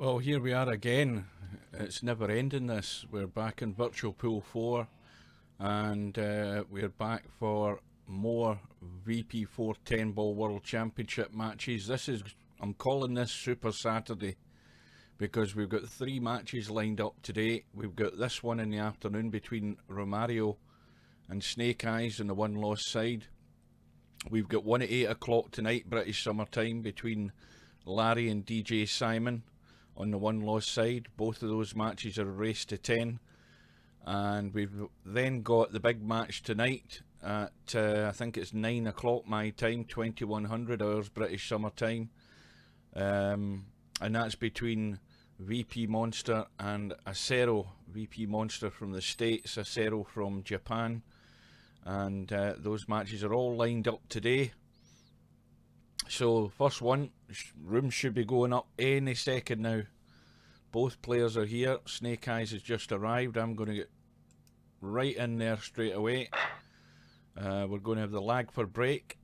Well, here we are again. It's never ending this. We're back in Virtual Pool 4 and we're back for more VP4 10 Ball World Championship matches. I'm calling this Super Saturday because we've got 3 matches lined up today. We've got this one in the afternoon between Romario and Snake Eyes on the one-loss side. We've got one at 8 o'clock tonight, British Summer Time, between Larry and DJ Simon on the one-loss side. Both of those matches are a race to 10. And we've then got the big match tonight at, I think it's 9 o'clock my time, 2100 hours British Summer Time. And that's between VP Monster and Acero. VP Monster from the States, Acero from Japan. And those matches are all lined up today. So first one, room should be going up any second now. Both players are here. Snake Eyes has just arrived. I'm going to get right in there straight away. We're going to have the lag for break.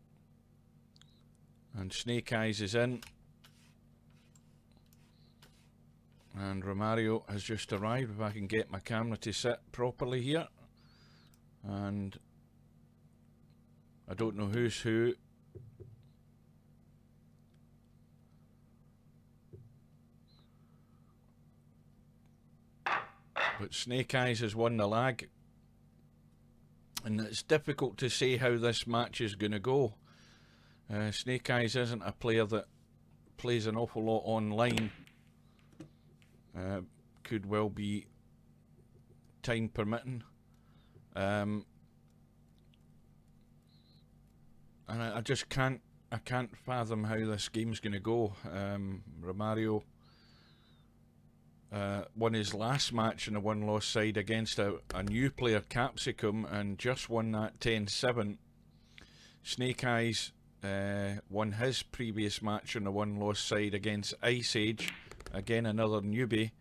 And Snake Eyes is in. And Romario has just arrived. If I can get my camera to sit properly here. And I don't know who's who. But Snake Eyes has won the lag. And it's difficult to say how this match is going to go. Snake Eyes isn't a player that plays an awful lot online. Could well be time permitting. And I just can't fathom how this game's going to go. Romario won his last match in a one-loss side against a new player, Capsicum, and just won that 10-7. Snake Eyes won his previous match in a one-loss side against Ice Age, again another newbie,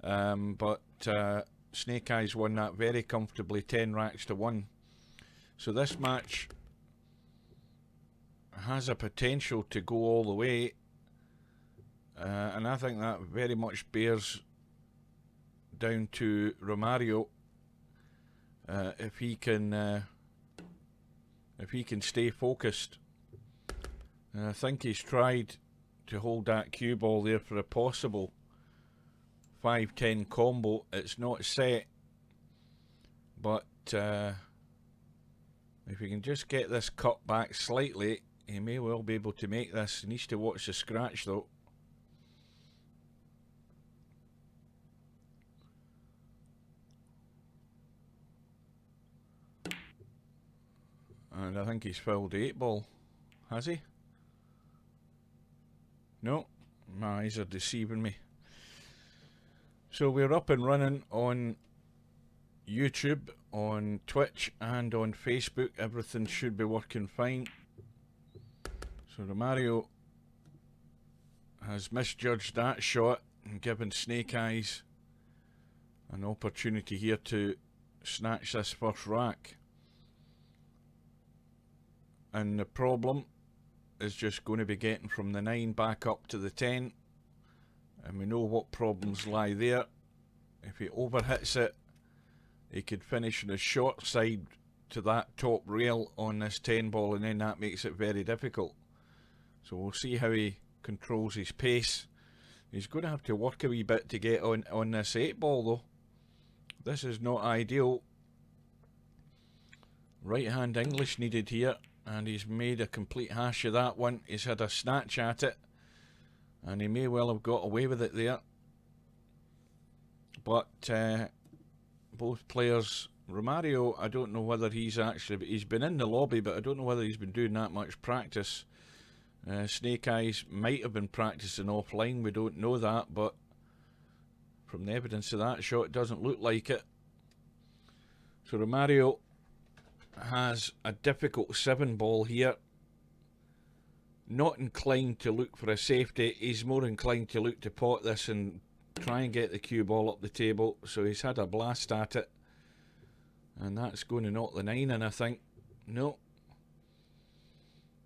but Snake Eyes won that very comfortably, 10 racks to 1. So this match has a potential to go all the way. And I think that very much bears down to Romario. If he can stay focused. And I think he's tried to hold that cue ball there for a possible 5-10 combo. It's not set, but if he can just get this cut back slightly, he may well be able to make this. He needs to watch the scratch though. And I think he's filled the 8 ball. Has he? No, my eyes are deceiving me. So we're up and running on YouTube, on Twitch and on Facebook. Everything should be working fine. So Romario has misjudged that shot and given Snake Eyes an opportunity here to snatch this first rack. And the problem is just going to be getting from the 9 back up to the 10. And we know what problems lie there. If he overhits it, he could finish on the short side to that top rail on this 10 ball, and then that makes it very difficult. So we'll see how he controls his pace. He's going to have to work a wee bit to get on this 8 ball though. This is not ideal. Right hand English needed here. And he's made a complete hash of that one. He's had a snatch at it. And he may well have got away with it there. But both players, Romario, I don't know whether he's been in the lobby, but I don't know whether he's been doing that much practice. Snake Eyes might have been practicing offline. We don't know that, but from the evidence of that shot, it doesn't look like it. So Romario has a difficult 7 ball here. Not inclined to look for a safety. He's more inclined to look to pot this and try and get the cue ball up the table. So he's had a blast at it. And that's going to knock the 9 in, I think. No.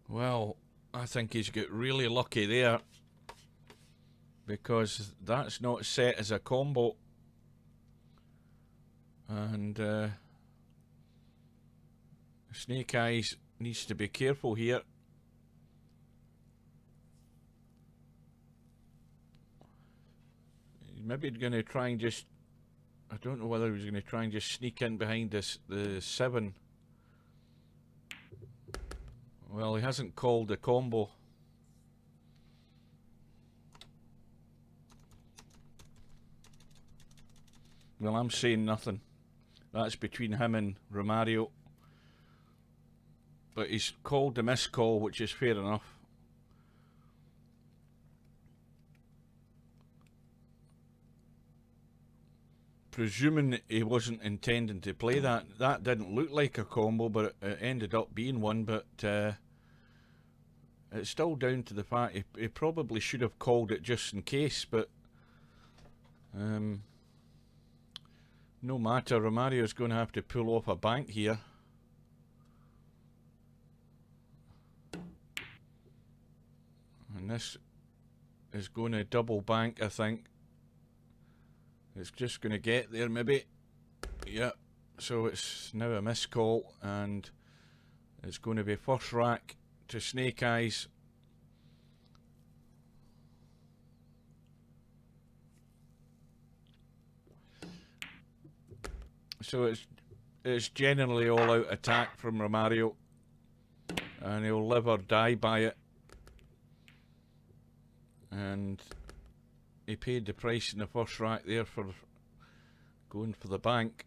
Well, I think he's got really lucky there. because that's not set as a combo. And Snake Eyes needs to be careful here. Maybe he's going to try and just, I don't know whether he's going to try and just sneak in behind this, the 7. Well, he hasn't called the combo. Well, I'm saying nothing. That's between him and Romario. But he's called the missed call, which is fair enough. Presuming he wasn't intending to play that. That didn't look like a combo, but it ended up being one. But it's still down to the fact he probably should have called it just in case. But no matter, Romario's going to have to pull off a bank here. And this is going to double bank, I think. It's just going to get there, maybe. Yep. So it's now a missed call, and it's going to be first rack to Snake Eyes. So it's generally all out attack from Romario, and he'll live or die by it. And he paid the price in the first rack there for going for the bank.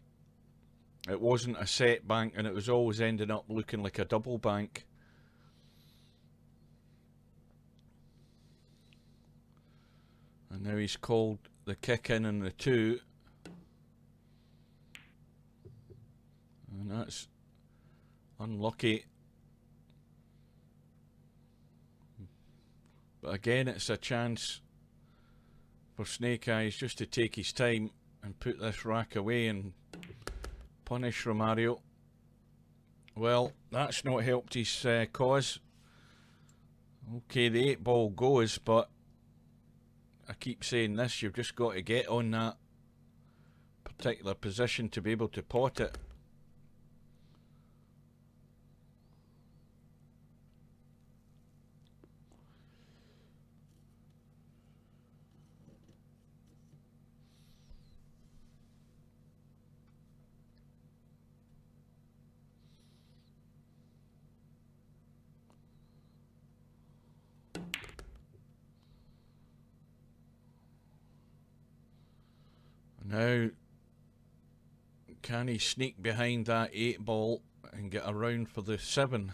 It wasn't a set bank, and it was always ending up looking like a double bank. And now he's called the kick in and the 2. And that's unlucky. But again, it's a chance for Snake Eyes just to take his time and put this rack away and punish Romario. Well, that's not helped his cause. Okay, the 8 ball goes, but I keep saying this, you've just got to get on that particular position to be able to pot it. Now, can he sneak behind that 8 ball and get around for the 7?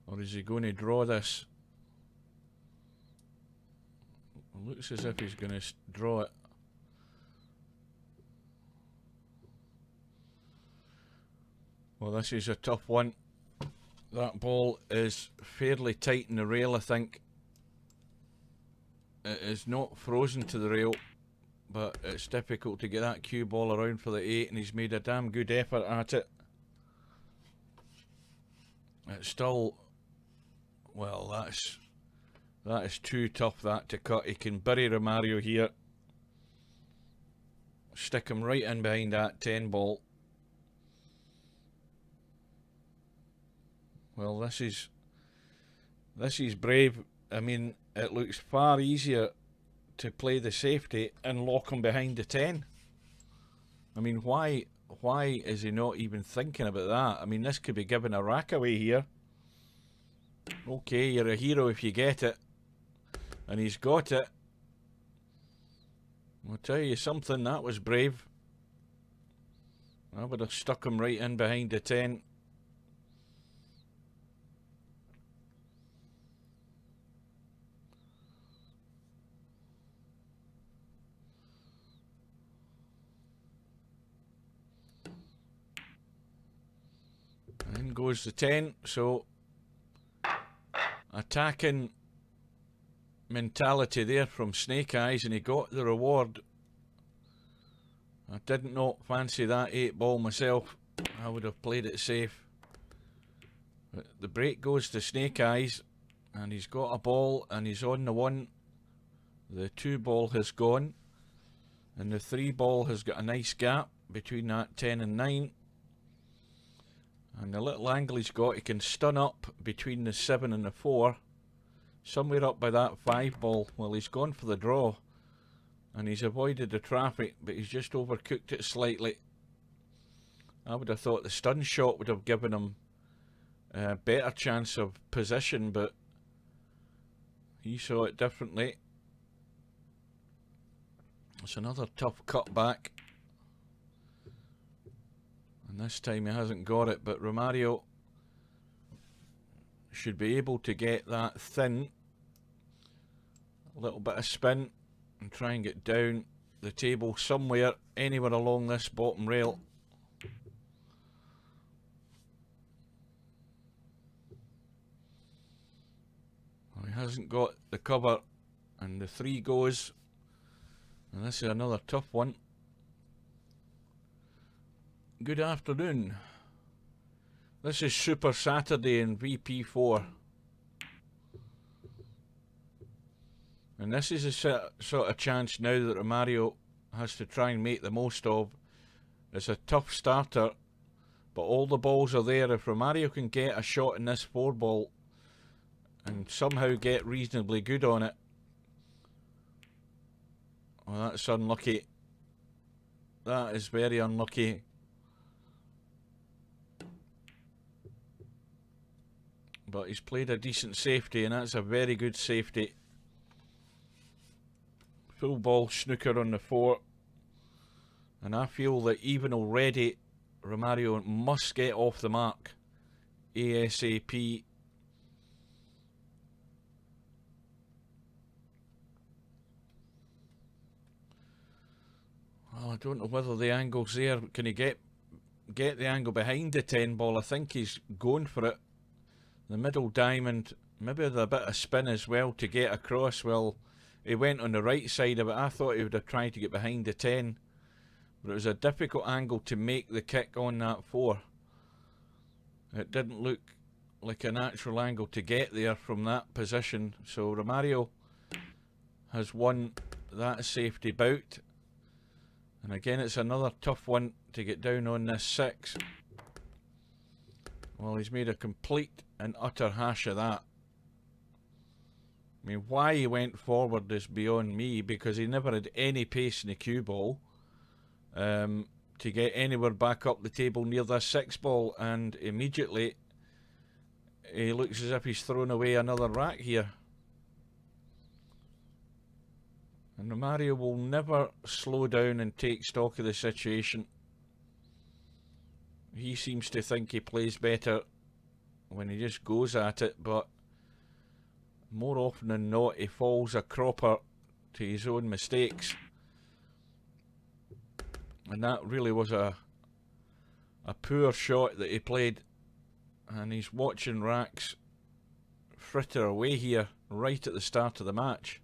Or is he going to draw this? It looks as if he's going to draw it. Well, this is a tough one. That ball is fairly tight in the rail, I think. It is not frozen to the rail, but it's difficult to get that cue ball around for the 8, and he's made a damn good effort at it. It's still, well, that is too tough, that, to cut. He can bury Romario here, stick him right in behind that 10 ball. Well, this is brave. I mean, it looks far easier to play the safety and lock him behind the 10. I mean, why is he not even thinking about that? I mean, this could be giving a rack away here. Okay, you're a hero if you get it. And he's got it. I'll tell you something, that was brave. I would have stuck him right in behind the 10. In goes the 10, so attacking mentality there from Snake Eyes, and he got the reward. I did not fancy that 8 ball myself. I would have played it safe. But the break goes to Snake Eyes. And he's got a ball and he's on the 1. The 2 ball has gone. And the 3 ball has got a nice gap between that 10 and 9. And the little angle he's got, he can stun up between the 7 and the 4. Somewhere up by that 5 ball. Well, he's gone for the draw. And he's avoided the traffic, but he's just overcooked it slightly. I would have thought the stun shot would have given him a better chance of position, but he saw it differently. It's another tough cut back. And this time he hasn't got it, but Romario should be able to get that thin. A little bit of spin and try and get down the table somewhere, anywhere along this bottom rail. Well, he hasn't got the cover, and the 3 goes. And this is another tough one. Good afternoon. This is Super Saturday in VP4. And this is a sort of chance now that Romario has to try and make the most of. It's a tough starter, but all the balls are there. If Romario can get a shot in this 4 ball and somehow get reasonably good on it, well, that's unlucky. That is very unlucky. But he's played a decent safety, and that's a very good safety. Full ball snooker on the 4. And I feel that even already, Romario must get off the mark ASAP. Well, I don't know whether the angle's there. Can he get the angle behind the 10 ball? I think he's going for it. The middle diamond, maybe with a bit of spin as well to get across. Well, he went on the right side of it. I thought he would have tried to get behind the 10. But it was a difficult angle to make the kick on that 4. It didn't look like a natural angle to get there from that position. So Romario has won that safety bout. And again, it's another tough one to get down on this 6. Well, he's made a complete and utter hash of that. I mean, why he went forward is beyond me, because he never had any pace in the cue ball to get anywhere back up the table near this 6 ball, and immediately he looks as if he's thrown away another rack here. And Romario will never slow down and take stock of the situation. He seems to think he plays better when he just goes at it, but more often than not he falls a cropper to his own mistakes. And that really was a poor shot that he played, and he's watching racks fritter away here right at the start of the match.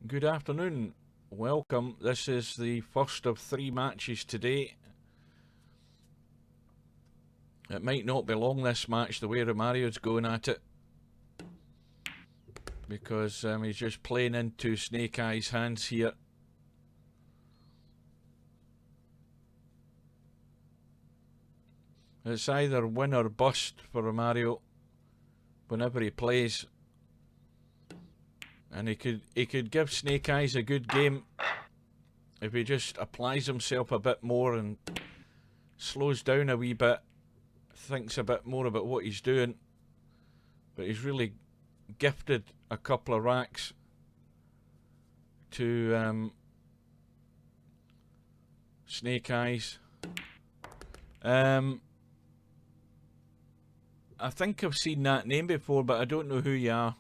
Good afternoon, welcome. This is the first of 3 matches today. It might not be long, this match, the way Romario's going at it, because he's just playing into Snake Eye's hands here. It's either win or bust for Romario whenever he plays. And he could give Snake Eyes a good game if he just applies himself a bit more and slows down a wee bit, thinks a bit more about what he's doing. But he's really gifted a couple of racks to Snake Eyes. I think I've seen that name before, but I don't know who you are.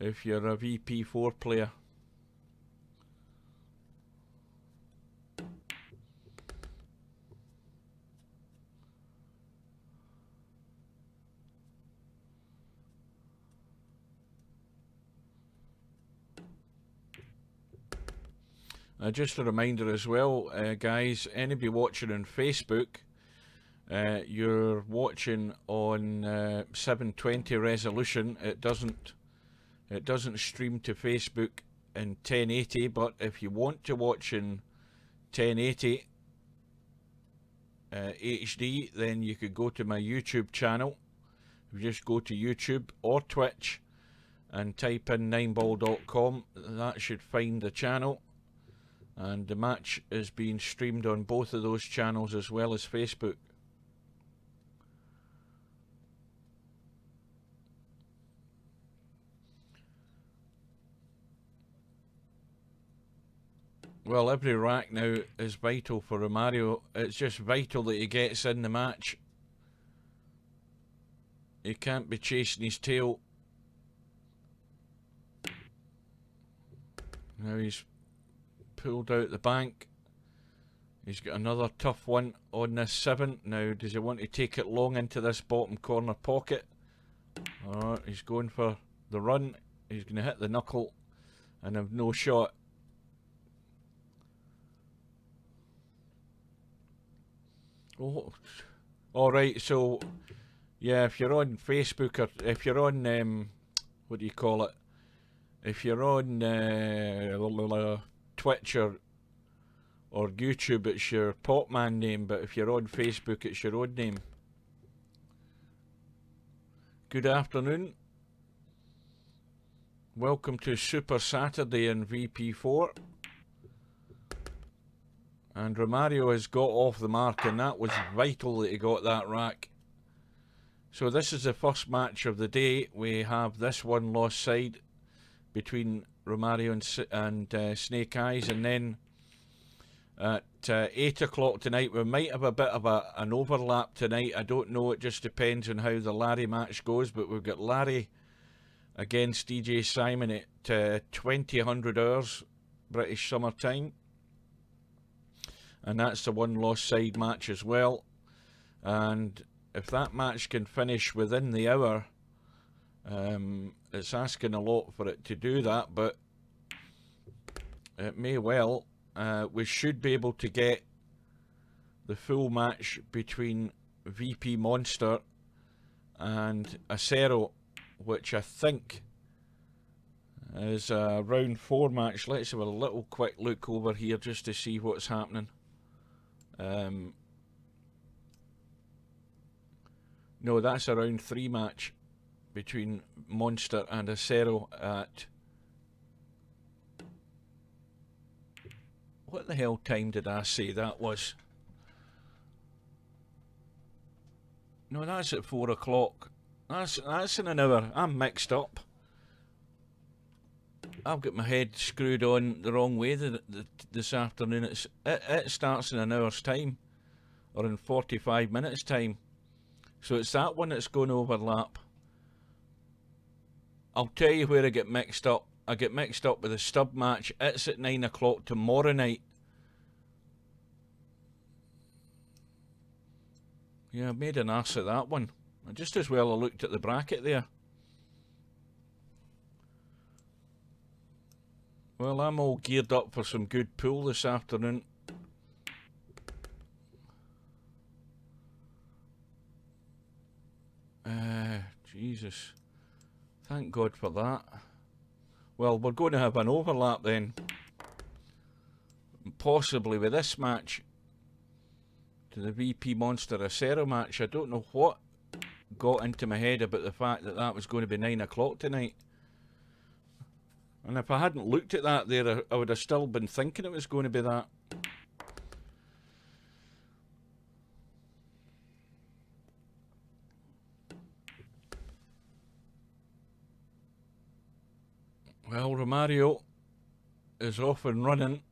If you're a VP4 player. Just a reminder as well, guys, anybody watching on Facebook, you're watching on 720 resolution. It doesn't stream to Facebook in 1080, but if you want to watch in 1080 HD, then you could go to my YouTube channel. You just go to YouTube or Twitch and type in 9ball.com. That should find the channel, and the match is being streamed on both of those channels as well as Facebook. Well, every rack now is vital for Romario. It's just vital that he gets in the match. He can't be chasing his tail. Now he's pulled out the bank. He's got another tough one on this 7. Now, does he want to take it long into this bottom corner pocket? Oh, he's going for the run. He's going to hit the knuckle and have no shot. Oh, alright, so yeah, if you're on Facebook or if you're on, what do you call it? If you're on Twitch or YouTube, it's your Popman name, but if you're on Facebook, it's your own name. Good afternoon. Welcome to Super Saturday in VP4. And Romario has got off the mark, and that was vital that he got that rack. So this is the first match of the day. We have this one lost side between Romario and Snake Eyes, and then at 8 o'clock tonight we might have a bit of an overlap tonight. I don't know, it just depends on how the Larry match goes, but we've got Larry against DJ Simon at 2000 hours British Summer Time, and that's the one lost side match as well. And if that match can finish within the hour, it's asking a lot for it to do that, but it may well. We should be able to get the full match between VP Monster and Acero, which I think is a round 4 match. Let's have a little quick look over here just to see what's happening. No, that's a round 3 match between Monster and Acero at... What the hell time did I say that was? No, that's at 4 o'clock. That's in an hour. I'm mixed up. I've got my head screwed on the wrong way this afternoon. It starts in an hour's time, or in 45 minutes time. So it's that one that's going to overlap. I'll tell you where I get mixed up. I get mixed up with the stub match. It's at 9 o'clock tomorrow night. Yeah, I made an arse of that one. I just as well I looked at the bracket there. Well, I'm all geared up for some good pool this afternoon. Jesus. Thank God for that. Well, we're going to have an overlap then. Possibly with this match to the VP Monster Acero match. I don't know what got into my head about the fact that that was going to be 9 o'clock tonight. And if I hadn't looked at that there, I would have still been thinking it was going to be that. Well, Romario is off and running.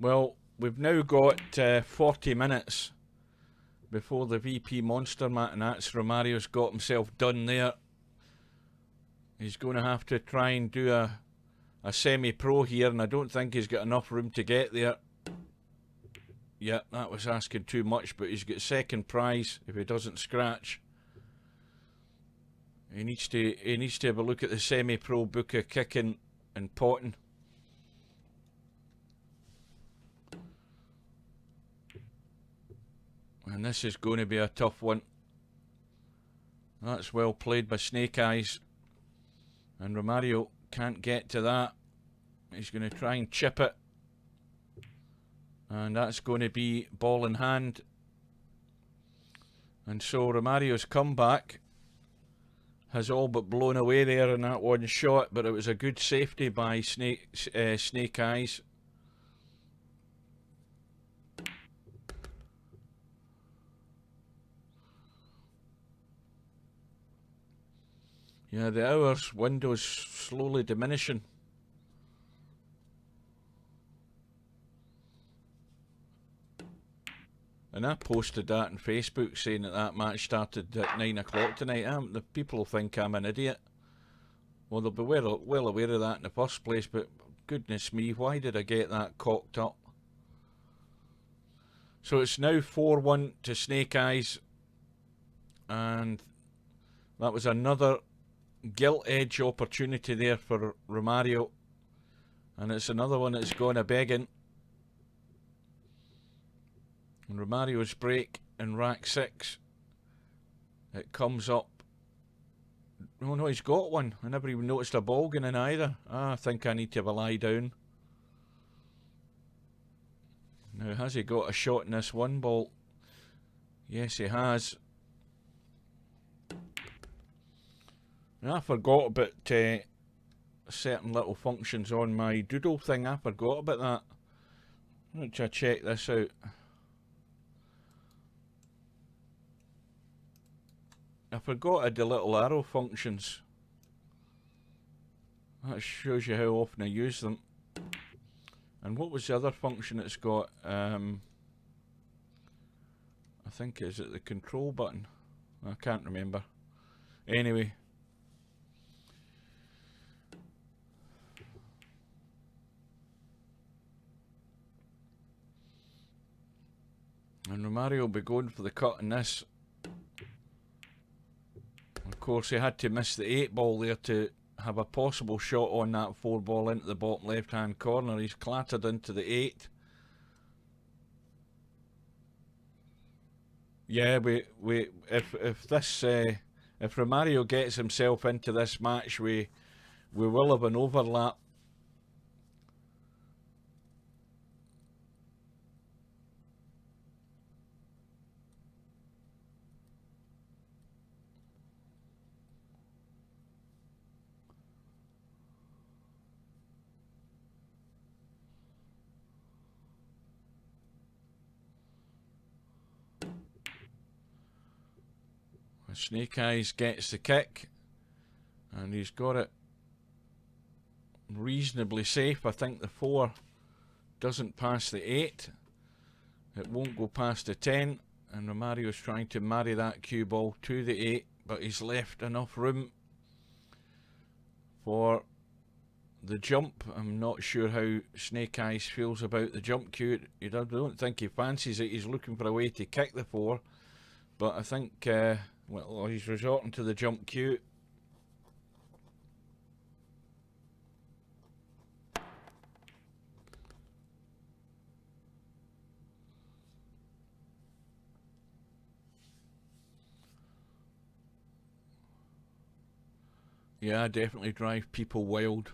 Well, we've now got 40 minutes before the VP Monster match, and that's Romario's got himself done there. He's going to have to try and do a semi-pro here, and I don't think he's got enough room to get there. Yeah, that was asking too much, but he's got second prize if he doesn't scratch. He needs to have a look at the semi-pro book of kicking and potting. And this is going to be a tough one. That's well played by Snake Eyes. And Romario can't get to that. He's going to try and chip it. And that's going to be ball in hand. And so Romario's comeback has all but blown away there in that one shot. But it was a good safety by Snake Eyes. Yeah, the hours window's slowly diminishing. And I posted that on Facebook saying that match started at 9 o'clock tonight. The people will think I'm an idiot. Well, they'll be well aware of that in the first place, but goodness me, why did I get that cocked up? So it's now 4-1 to Snake Eyes. And that was another gilt edge opportunity there for Romario. And it's another one that's gone a begging. And Romario's break in rack 6. It comes up. Oh no, he's got one. I never even noticed a ball going in either. I think I need to have a lie down. Now, has he got a shot in this one ball? Yes, he has. I forgot about certain little functions on my doodle thing. I forgot about that. Let's check this out. I forgot I had the little arrow functions. That shows you how often I use them. And what was the other function it's got? I think, is it the control button? I can't remember. Anyway. And Romario will be going for the cut in this. Of course, he had to miss the 8 ball there to have a possible shot on that 4 ball into the bottom left hand corner. He's clattered into the 8. Yeah, if Romario gets himself into this match, we will have an overlap. Snake Eyes gets the kick, and he's got it reasonably safe. I think the 4 doesn't pass the 8. It won't go past the 10, and Romario's trying to marry that cue ball to the 8, but he's left enough room for the jump. I'm not sure how Snake Eyes feels about the jump cue. I don't think he fancies it. He's looking for a way to kick the 4, but I think well, he's resorting to the jump cue. Yeah, definitely drive people wild.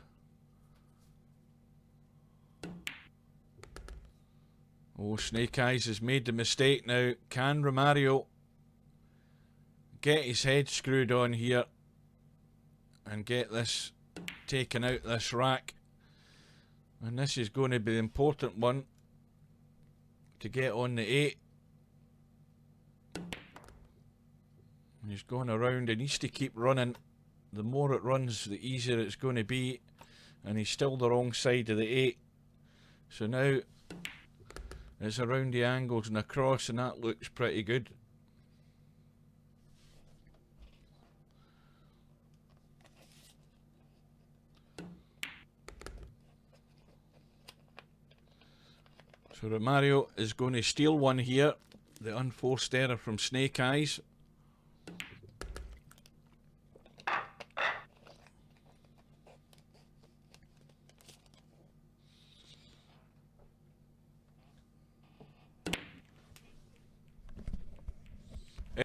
Oh, Snake Eyes has made the mistake now. Can Romario get his head screwed on here and get this taken out this rack? And this is going to be the important one to get on the 8. He's going around. He needs to keep running. The more it runs, the easier it's going to be. And he's still the wrong side of the 8. So now it's around the angles and across, and that looks pretty good. So Romario is going to steal one here. The unforced error from Snake Eyes.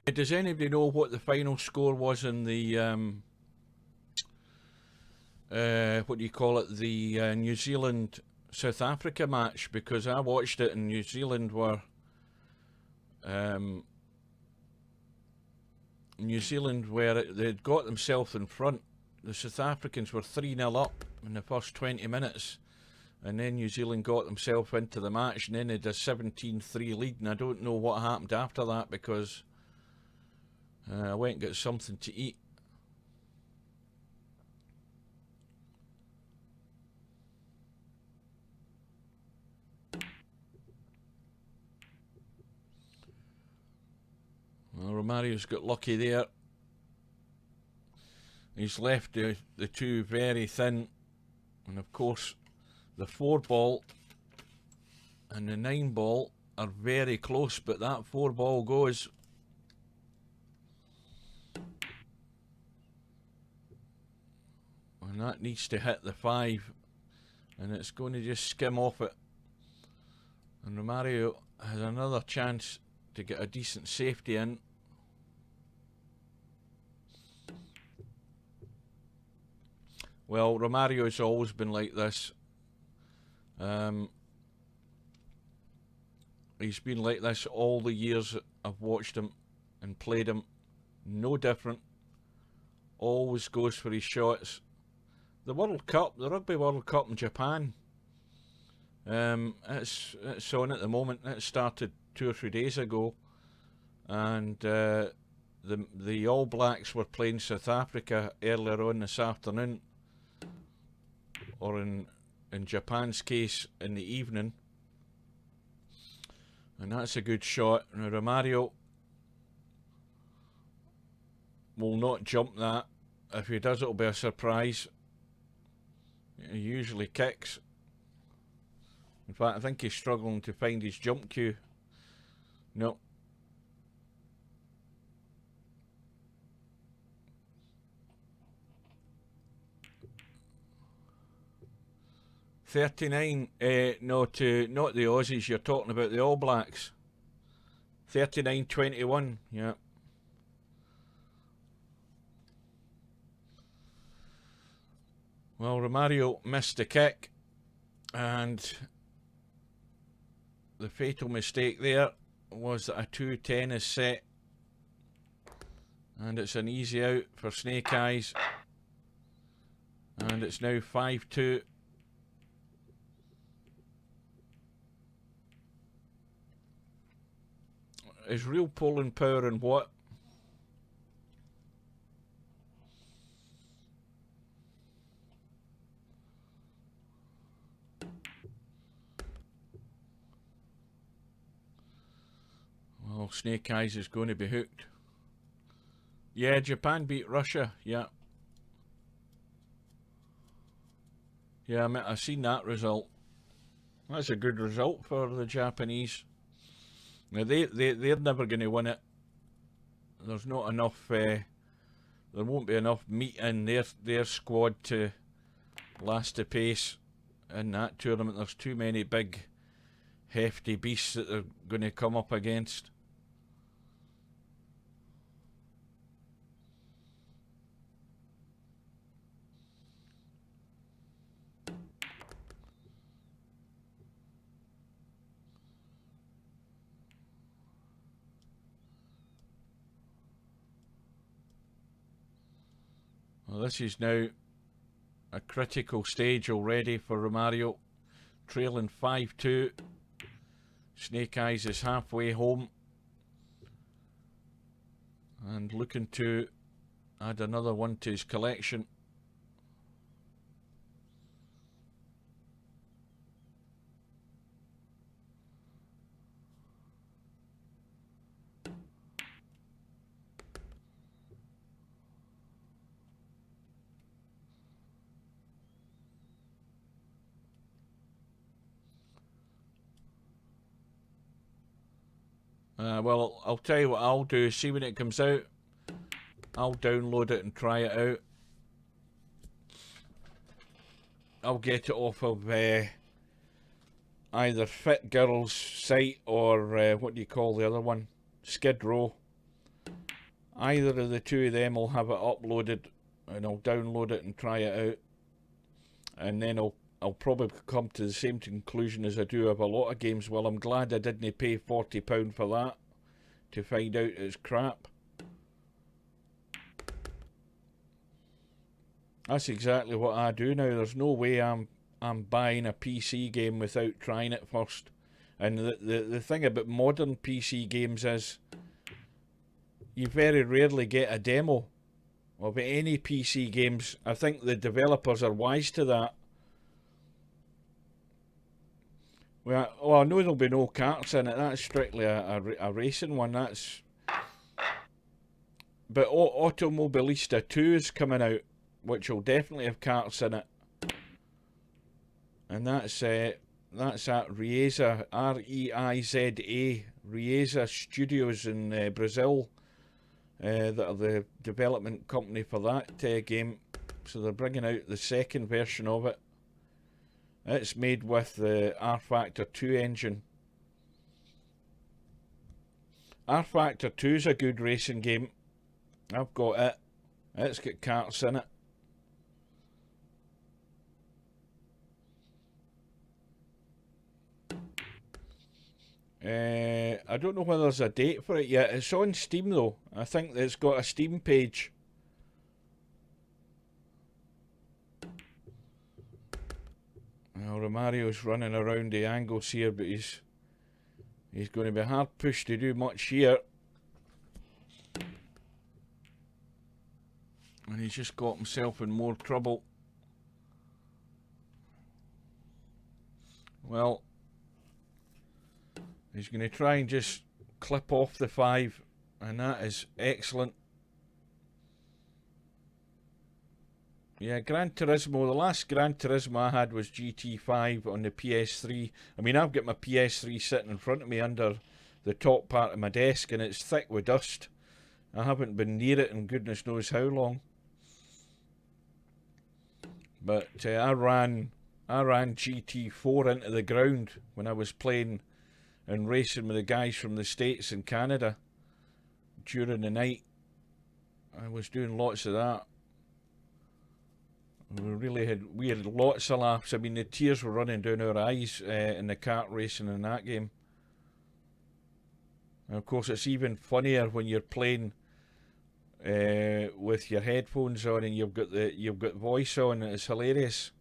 Does anybody know what the final score was in the what do you call it? The New Zealand South Africa match, because I watched it and New Zealand were they'd got themselves in front. The South Africans were 3-0 up in the first 20 minutes, and then New Zealand got themselves into the match, and then they had a 17-3 lead, and I don't know what happened after that, because I went and got something to eat. Well, Romario's got lucky there. He's left the two very thin, and of course the 4 ball and the 9 ball are very close, but that 4 ball goes. And that needs to hit the 5, and it's going to just skim off it. And Romario has another chance to get a decent safety in. Well, Romario's always been like this. He's been like this all the years I've watched him and played him. No different. Always goes for his shots. The World Cup, the Rugby World Cup in Japan, it's on at the moment. It started 2 or 3 days ago, and the All Blacks were playing South Africa earlier on this afternoon, or in Japan's case in the evening, and that's a good shot. Now Romario will not jump that. If he does, it'll be a surprise. He usually kicks. In fact, I think he's struggling to find his jump cue. No. $39. No, to not the Aussies. You're talking about the All Blacks. 39-21. Yeah. Well, Romario missed the kick, and the fatal mistake there was that a 2-10 is set, and it's an easy out for Snake Eyes, and it's now 5-2. Is real pulling power in what? Well, Snake Eyes is going to be hooked. Yeah, Japan beat Russia, yeah. Yeah, I've seen that result. That's a good result for the Japanese. Now, they're never going to win it. There's not enough, there won't be enough meat in their squad to last the pace in that tournament. There's too many big, hefty beasts that they're going to come up against. Well, this is now a critical stage already for Romario, trailing 5-2. Snake Eyes is halfway home and looking to add another one to his collection. Well, I'll tell you what I'll do. See when it comes out, I'll download it and try it out. I'll get it off of either Fit Girl's site or what do you call the other one? Skid Row. Either of the two of them will have it uploaded, and I'll download it and try it out, and then I'll probably come to the same conclusion as I do of a lot of games. Well, I'm glad I didn't pay £40 for that to find out it's crap. That's exactly what I do now. There's no way I'm buying a PC game without trying it first. And the thing about modern PC games is you very rarely get a demo of any PC games. I think the developers are wise to that. Well, I know there'll be no karts in it. That's strictly a racing one. But Automobilista 2 is coming out, which will definitely have karts in it. And that's at Rieza, R-E-I-Z-A, Rieza Studios in Brazil. That are the development company for that game. So they're bringing out the second version of it. It's made with the R Factor 2 engine. R Factor 2 is a good racing game. I've got it. It's got karts in it. I don't know whether there's a date for it yet. It's on Steam though. I think it's got a Steam page. Well, Romario's running around the angles here, but he's going to be hard pushed to do much here. And he's just got himself in more trouble. Well, he's going to try and just clip off the 5, and that is excellent. Yeah, Gran Turismo, the last Gran Turismo I had was GT5 on the PS3. I mean, I've got my PS3 sitting in front of me under the top part of my desk, and it's thick with dust. I haven't been near it in goodness knows how long. But I ran GT4 into the ground when I was playing and racing with the guys from the States and Canada during the night. I was doing lots of that. We had lots of laughs. I mean, the tears were running down our eyes in the kart racing in that game. And of course, it's even funnier when you're playing with your headphones on and you've got voice on. It's hilarious.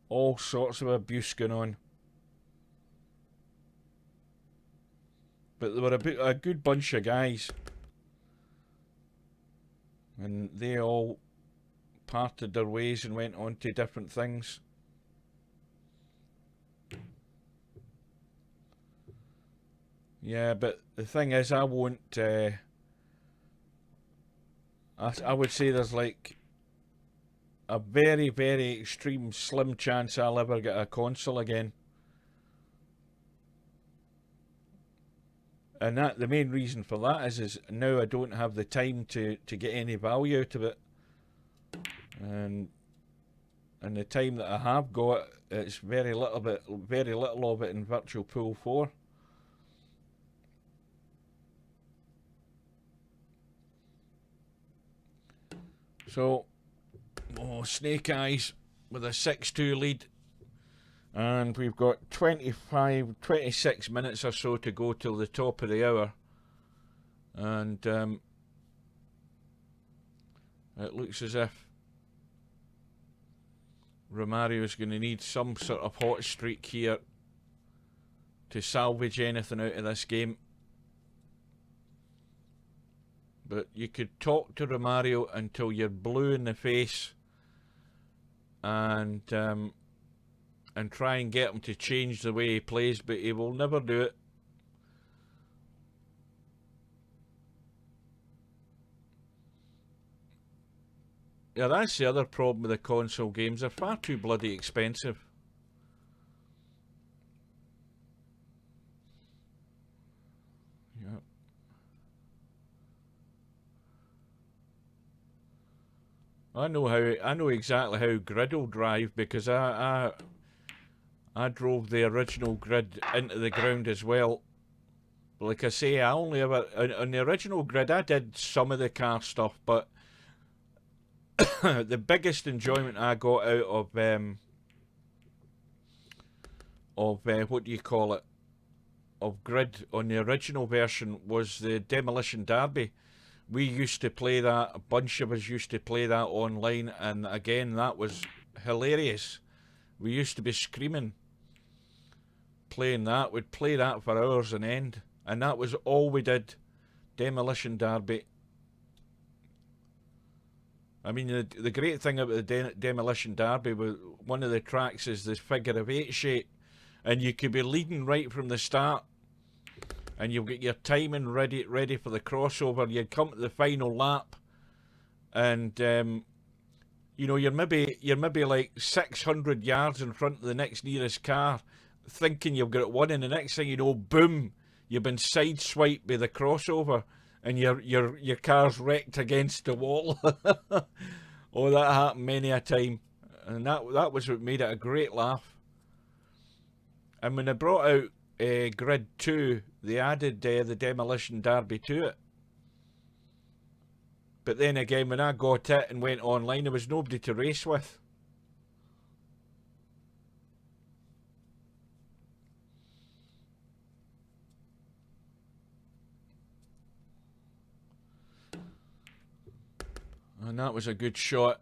All sorts of abuse going on. But they were a good bunch of guys, and they all parted their ways and went on to different things. Yeah, but the thing is, I won't. I would say there's like a very, very extreme, slim chance I'll ever get a console again. And that the main reason for that is now I don't have the time to get any value out of it. And the time that I have got, it's very little of it in Virtual Pool 4. So, Snake Eyes with a 6-2 lead. And we've got 26 minutes or so to go till the top of the hour. And it looks as if Romario's going to need some sort of hot streak here to salvage anything out of this game. But you could talk to Romario until you're blue in the face and try and get him to change the way he plays, but he will never do it. Yeah, that's the other problem with the console games. They're far too bloody expensive. Yeah. I know exactly how Grid will drive, because I drove the original Grid into the ground as well like I say, I only ever on the original grid. I did some of the car stuff, but the biggest enjoyment I got out of what do you call it, of grid on the original version was the Demolition Derby. We used to play that. A bunch of us used to play that online, and again, that was hilarious. We used to be screaming playing that. We'd play that for hours on end, and that was all we did. Demolition Derby. I mean, the great thing about the Demolition Derby was one of the tracks is this figure of 8 shape, and you could be leading right from the start, and you've got your timing ready for the crossover. You'd come to the final lap, and you know, you're maybe like 600 yards in front of the next nearest car, thinking you've got it won, and the next thing you know, boom, you've been sideswiped by the crossover, and your car's wrecked against the wall. Oh, that happened many a time, and that was what made it a great laugh. And when they brought out Grid 2, they added the Demolition Derby to it. But then again, when I got it and went online, there was nobody to race with. And that was a good shot.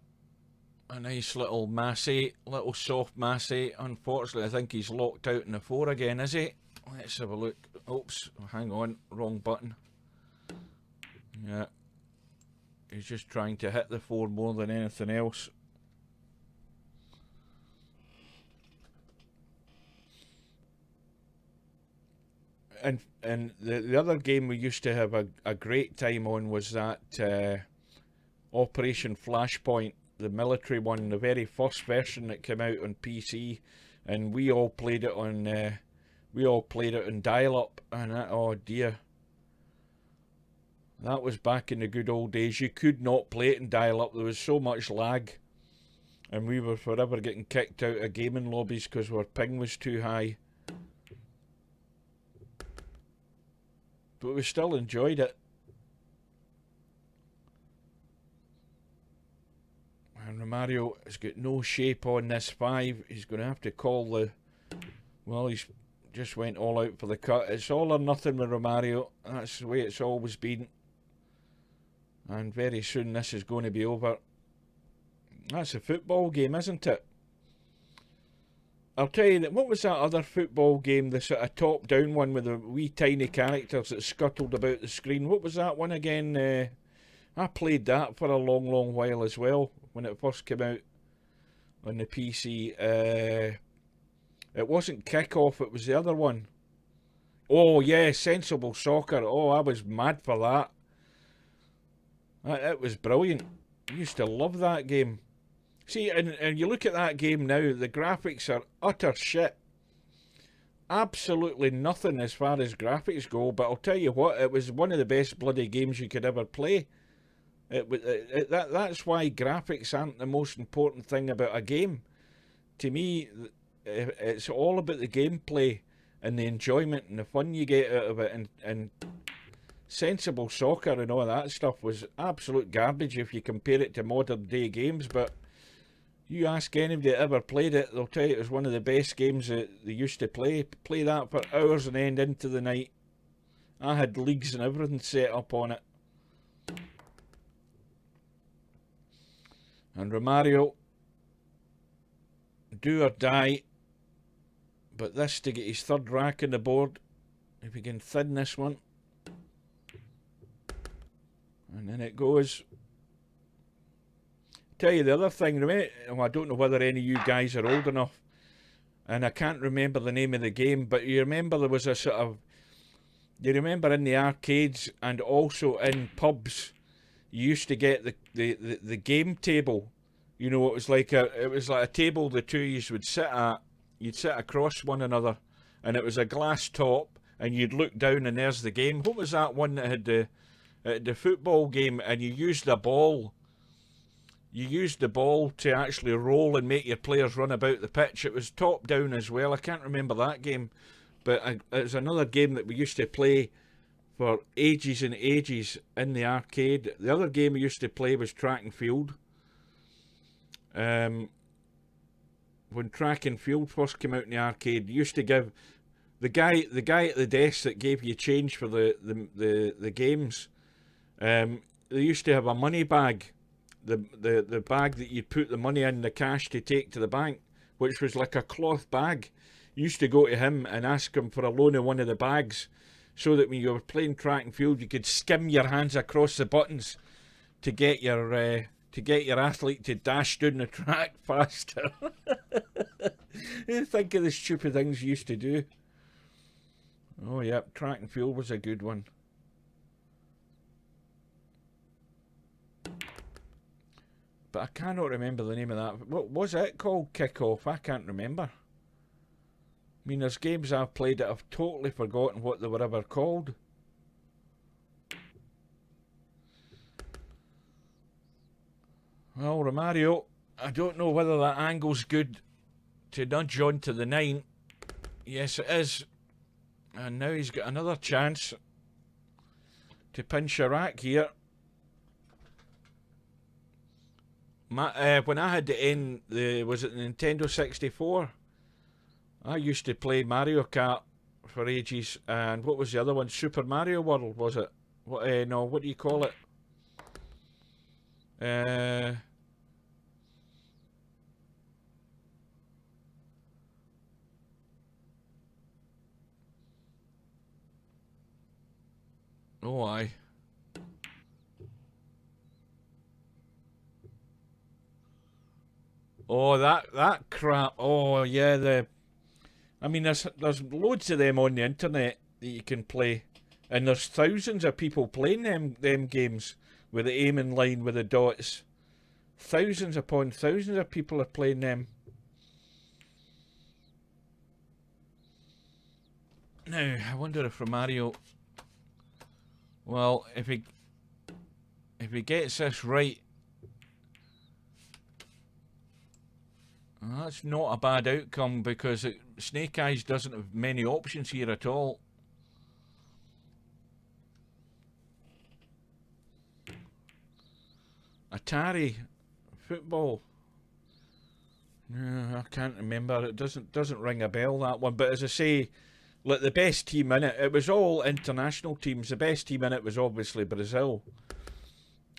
A nice little Massey, little soft Massey. Unfortunately, I think he's locked out in the 4 again, is he? Let's have a look. Oops, hang on, wrong button. Yeah. He's just trying to hit the 4 more than anything else. And the other game we used to have a great time on was that Operation Flashpoint, the military one, the very first version that came out on PC, and we all played it on dial-up, and oh dear. That was back in the good old days. You could not play it in dial-up. There was so much lag. And we were forever getting kicked out of gaming lobbies because our ping was too high. But we still enjoyed it. And Romario has got no shape on this 5. He's going to have to call the... Well, he's just went all out for the cut. It's all or nothing with Romario. That's the way it's always been. And very soon this is going to be over. That's a football game, isn't it? I'll tell you that. What was that other football game? The sort of top-down one with the wee tiny characters that scuttled about the screen. What was that one again? I played that for a long, long while as well when it first came out on the PC. It wasn't Kickoff. It was the other one. Oh yeah, Sensible Soccer. Oh, I was mad for that. It was brilliant. I used to love that game. See, and you look at that game now, the graphics are utter shit. Absolutely nothing as far as graphics go, but I'll tell you what, it was one of the best bloody games you could ever play. That's why graphics aren't the most important thing about a game. To me, it's all about the gameplay and the enjoyment and the fun you get out of it, and Sensible Soccer and all that stuff was absolute garbage if you compare it to modern day games, but you ask anybody that ever played it, they'll tell you it was one of the best games that they used to play. Play that for hours and end into the night. I had leagues and everything set up on it. And Romario, do or die, but this to get his 3rd rack on the board, if he can thin this one. And then it goes. Tell you the other thing, I don't know whether any of you guys are old enough, and I can't remember the name of the game, but you remember there was a sort of, you remember in the arcades and also in pubs, you used to get the game table. You know, it was like a table the two of you would sit at. You'd sit across one another, and it was a glass top, and you'd look down and there's the game. What was that one that had the football game, and you used the ball? You used the ball to actually roll and make your players run about the pitch. It was top down as well. I can't remember that game, but it was another game that we used to play for ages and ages in the arcade. The other game we used to play was Track and Field. When Track and Field first came out in the arcade, you used to give the guy at the desk that gave you change for the games. They used to have a money bag, the bag that you'd put the money in, the cash to take to the bank, which was like a cloth bag. You used to go to him and ask him for a loan of one of the bags, so that when you were playing Track and Field, you could skim your hands across the buttons to get your athlete to dash down the track faster. Think of the stupid things you used to do. Oh yeah, Track and Field was a good one. But I cannot remember the name of that. What was it called? Kick-Off? I can't remember. I mean, there's games I've played that I've totally forgotten what they were ever called. Well, Romario, I don't know whether that angle's good to nudge on to the 9. Yes, it is. And now he's got another chance to pinch a rack here. When I had to end was it the Nintendo 64? I used to play Mario Kart for ages, and what was the other one? Super Mario World, was it? What? No, what do you call it? Oh, aye. Oh, that crap. Oh, yeah. I mean, there's loads of them on the internet that you can play, and there's thousands of people playing them games with the aiming line with the dots. Thousands upon thousands of people are playing them. Now, I wonder if Romario. Well, if he gets this right, well, that's not a bad outcome, because Snake Eyes doesn't have many options here at all. Atari football. No, I can't remember. It doesn't ring a bell, that one. But as I say, like, the best team in it, it was all international teams. The best team in it was obviously Brazil.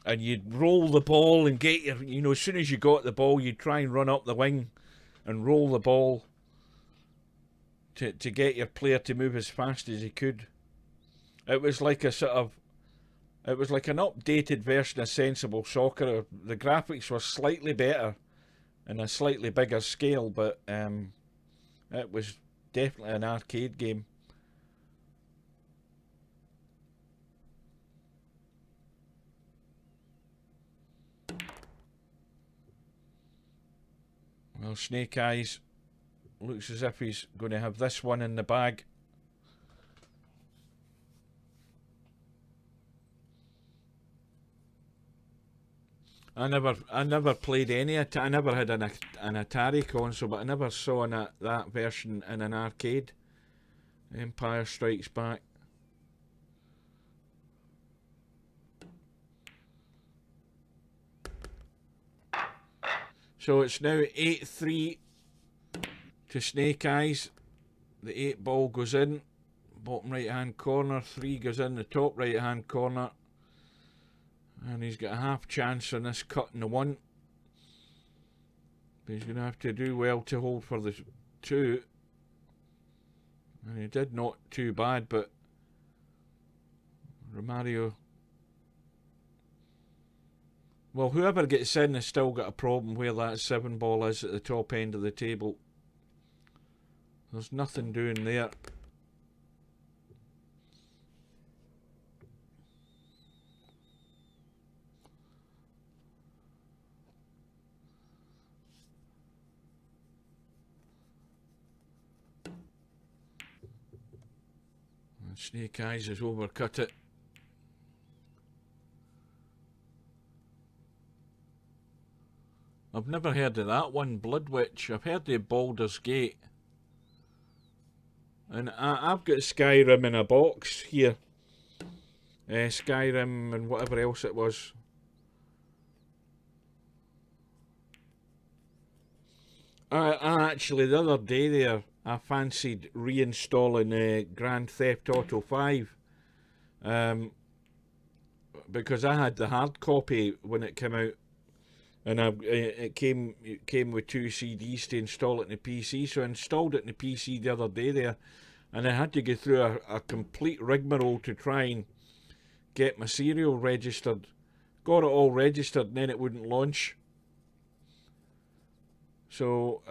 And you'd roll the ball and get your, as soon as you got the ball, you'd try and run up the wing and roll the ball to get your player to move as fast as he could. It was like an updated version of Sensible Soccer. The graphics were slightly better and a slightly bigger scale, but it was definitely an arcade game. Well, Snake Eyes looks as if he's going to have this one in the bag. I never played any. I never had an Atari console, but I never saw that version in an arcade. Empire Strikes Back. So it's now 8-3 to Snake Eyes. The 8 ball goes in, bottom right hand corner. 3 goes in the top right hand corner. And he's got a half chance on this cut in the 1. But he's going to have to do well to hold for the 2. And he did not too bad, but Romario. Well, whoever gets in has still got a problem where that 7 ball is at the top end of the table. There's nothing doing there. And Snake Eyes has overcut it. I've never heard of that one, Blood Witch. I've heard of Baldur's Gate. And I've got Skyrim in a box here. Skyrim and whatever else it was. Actually, the other day there, I fancied reinstalling Grand Theft Auto 5. Because I had the hard copy when it came out, and it came with 2 CDs to install it in the PC. So I installed it in the PC the other day there, and I had to go through a complete rigmarole to try and get my serial registered. Got it all registered, and then it wouldn't launch. So,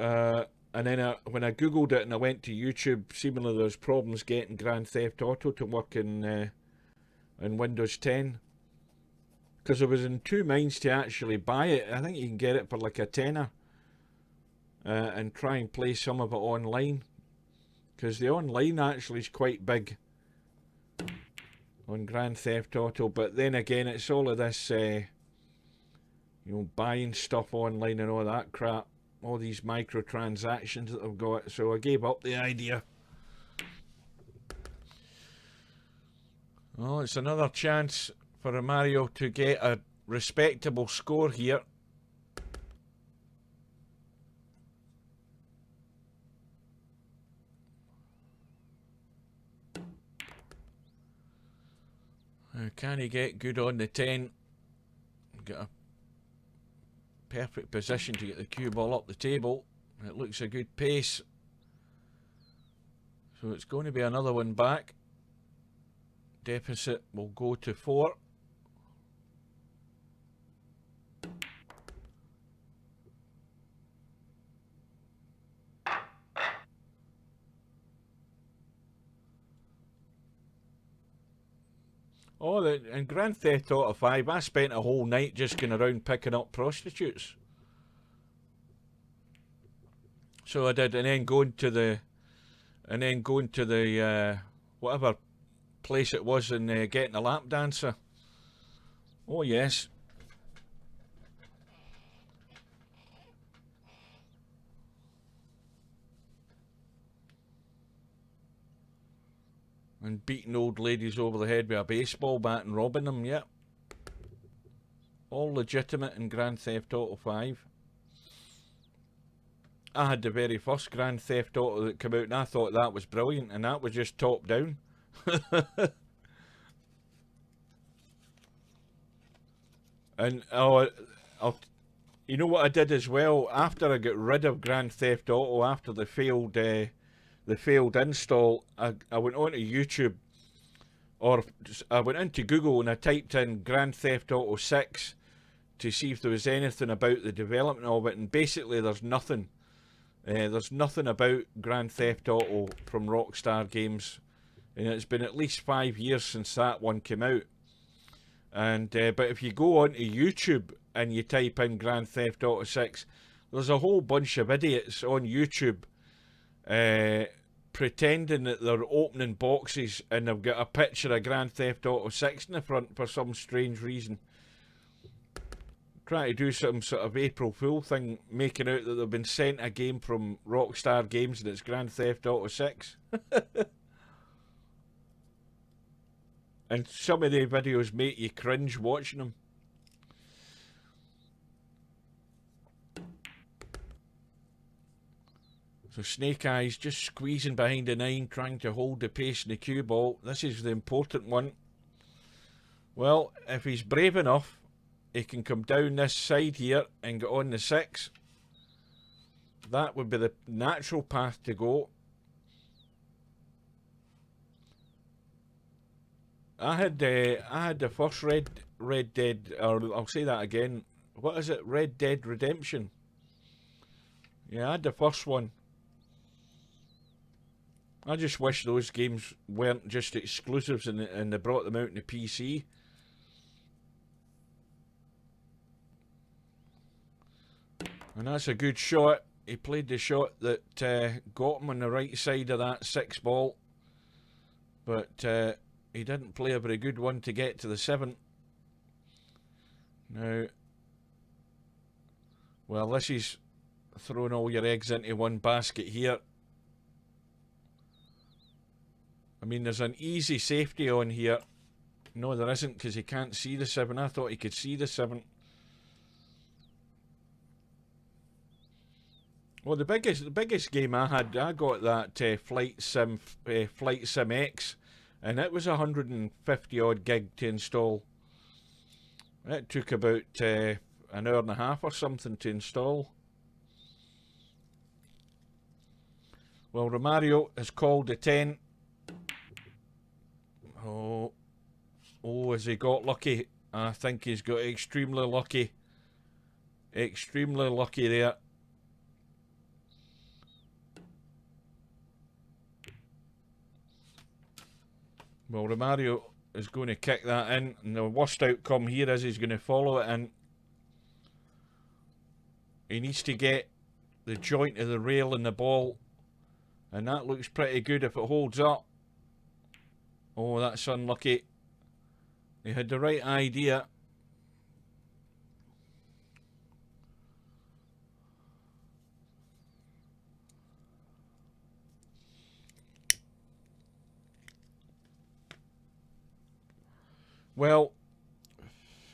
and then when I googled it and I went to YouTube, seemingly there's problems getting Grand Theft Auto to work in Windows 10. Because I was in 2 minds to actually buy it. I think you can get it for like a tenner, and try and play some of it online. Because the online actually is quite big on Grand Theft Auto. But then again, it's all of this, buying stuff online and all that crap. All these microtransactions that I've got. So I gave up the idea. Oh, it's another chance for Romario to get a respectable score here. Can he get good on the 10? Get a perfect position to get the cue ball up the table. It looks a good pace. So it's going to be another one back. Deficit will go to 4. Oh, in Grand Theft Auto 5, I spent a whole night just going around picking up prostitutes. So I did, and then going to the whatever place it was, and getting a lap dancer. Oh yes. And beating old ladies over the head with a baseball bat and robbing them, yep. All legitimate in Grand Theft Auto 5. I had the very first Grand Theft Auto that came out, and I thought that was brilliant, and that was just top down. And you know what I did as well? After I got rid of Grand Theft Auto, after the failed install, I went onto YouTube, or I went into Google and I typed in Grand Theft Auto 6 to see if there was anything about the development of it, and basically there's nothing. There's nothing about Grand Theft Auto from Rockstar Games, and it's been at least 5 years since that one came out. And but if you go onto YouTube and you type in Grand Theft Auto 6, there's a whole bunch of idiots on YouTube pretending that they're opening boxes, and they've got a picture of Grand Theft Auto 6 in the front for some strange reason. Trying to do some sort of April Fool thing, making out that they've been sent a game from Rockstar Games and it's Grand Theft Auto 6. And some of the videos make you cringe watching them. So Snake Eyes just squeezing behind the 9, trying to hold the pace in the cue ball. This is the important one. Well, if he's brave enough, he can come down this side here and get on the 6. That would be the natural path to go. I had the first Red Dead, or I'll say that again. What is it? Red Dead Redemption. Yeah, I had the first one. I just wish those games weren't just exclusives and they brought them out in the PC. And that's a good shot. He played the shot that got him on the right side of that 6 ball. But he didn't play a very good one to get to the 7. Now, well, this is throwing all your eggs into one basket here. I mean, there's an easy safety on here. No, there isn't, because he can't see the 7. I thought he could see the 7. Well, the biggest game I got that Flight Sim X, and it was 150 odd gig to install. It took about an hour and a half or something to install. Well, Romario has called the 10. Oh, has he got lucky? I think he's got extremely lucky. Extremely lucky there. Well, Romario is going to kick that in, and the worst outcome here is he's going to follow it in. He needs to get the joint of the rail and the ball, and that looks pretty good if it holds up. Oh, that's unlucky. He had the right idea. Well,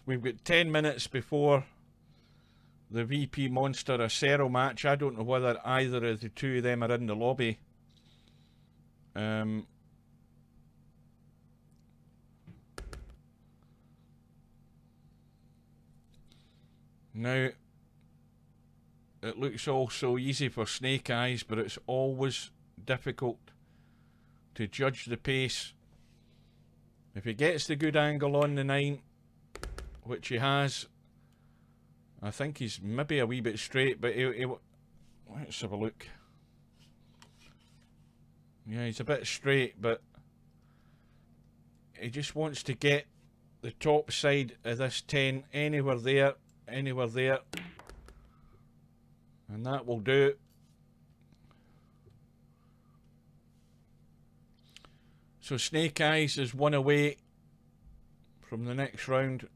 we've got 10 minutes before the VP Monster Acero match. I don't know whether either of the two of them are in the lobby. Now, it looks all so easy for Snake Eyes, but it's always difficult to judge the pace. If he gets the good angle on the 9, which he has, I think he's maybe a wee bit straight, but let's have a look. Yeah, he's a bit straight, but he just wants to get the top side of this 10 anywhere there, and that will do. So Snake Eyes is 1 away from the next round.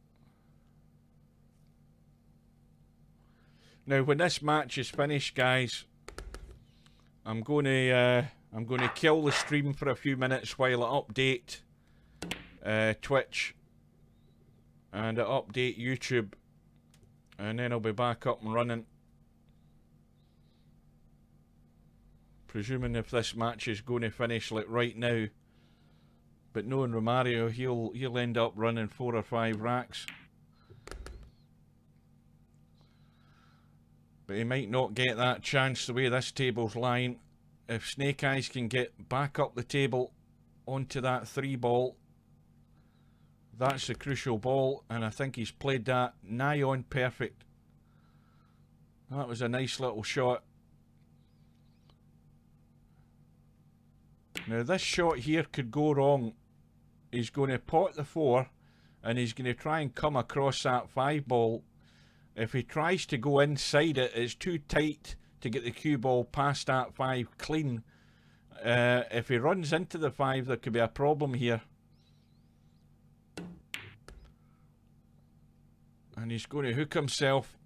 Now, when this match is finished, guys, I'm going to kill the stream for a few minutes while I update Twitch and I update YouTube, and then I'll be back up and running. Presuming if this match is going to finish like right now. But knowing Romario, he'll end up running 4 or 5 racks. But he might not get that chance the way this table's lying. If Snake Eyes can get back up the table onto that 3 ball, that's the crucial ball, and I think he's played that nigh on perfect. That was a nice little shot. Now this shot here could go wrong. He's going to pot the 4 and he's going to try and come across that 5 ball. If he tries to go inside it, it's too tight to get the cue ball past that 5 clean. If he runs into the 5, there could be a problem here. And he's going to hook himself.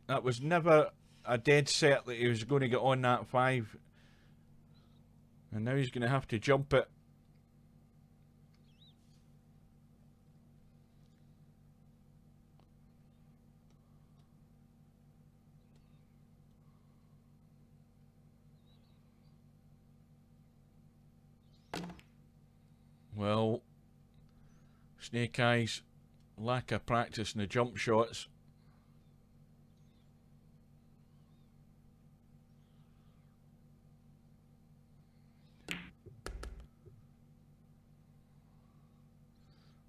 That was never a dead set that he was going to get on that 5. And now he's going to have to jump it. Well, Snake Eyes, lack of practice in the jump shots.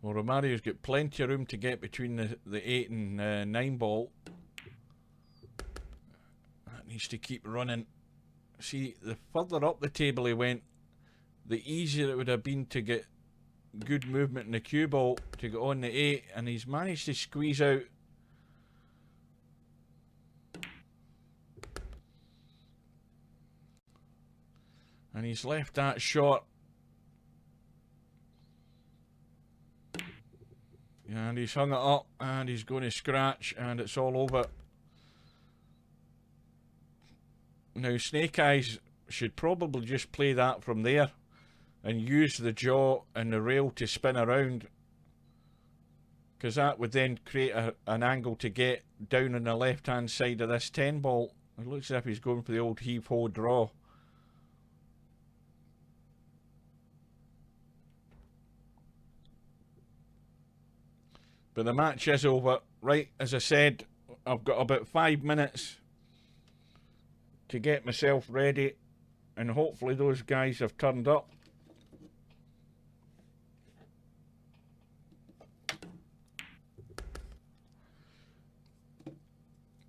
Well, Romario's got plenty of room to get between the 8 and 9 ball. That needs to keep running. See, the further up the table he went, the easier it would have been to get good movement in the cue ball to get on the 8, and he's managed to squeeze out. And he's left that short. And he's hung it up, and he's going to scratch, and it's all over. Now, Snake Eyes should probably just play that from there and use the jaw and the rail to spin around. because that would then create an angle to get down on the left hand side of this 10 ball. It looks as if he's going for the old heave-ho draw. But the match is over. Right, as I said, I've got about 5 minutes to get myself ready, and hopefully those guys have turned up.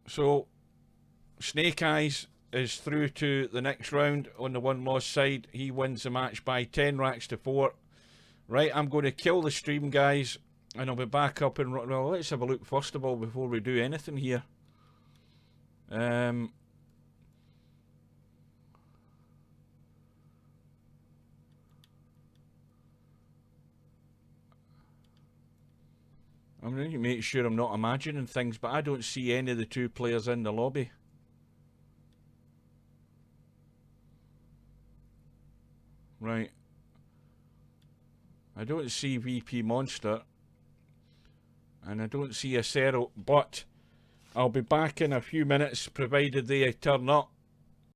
So Snake Eyes is through to the next round on the one-loss side. He wins the match by 10 racks to 4. Right, I'm going to kill the stream, guys, and I'll be back up and... Well, let's have a look first of all before we do anything here. I'm going to make sure I'm not imagining things, but I don't see any of the two players in the lobby. Right. I don't see VP Monster. And I don't see Acero, but I'll be back in a few minutes, provided they turn up.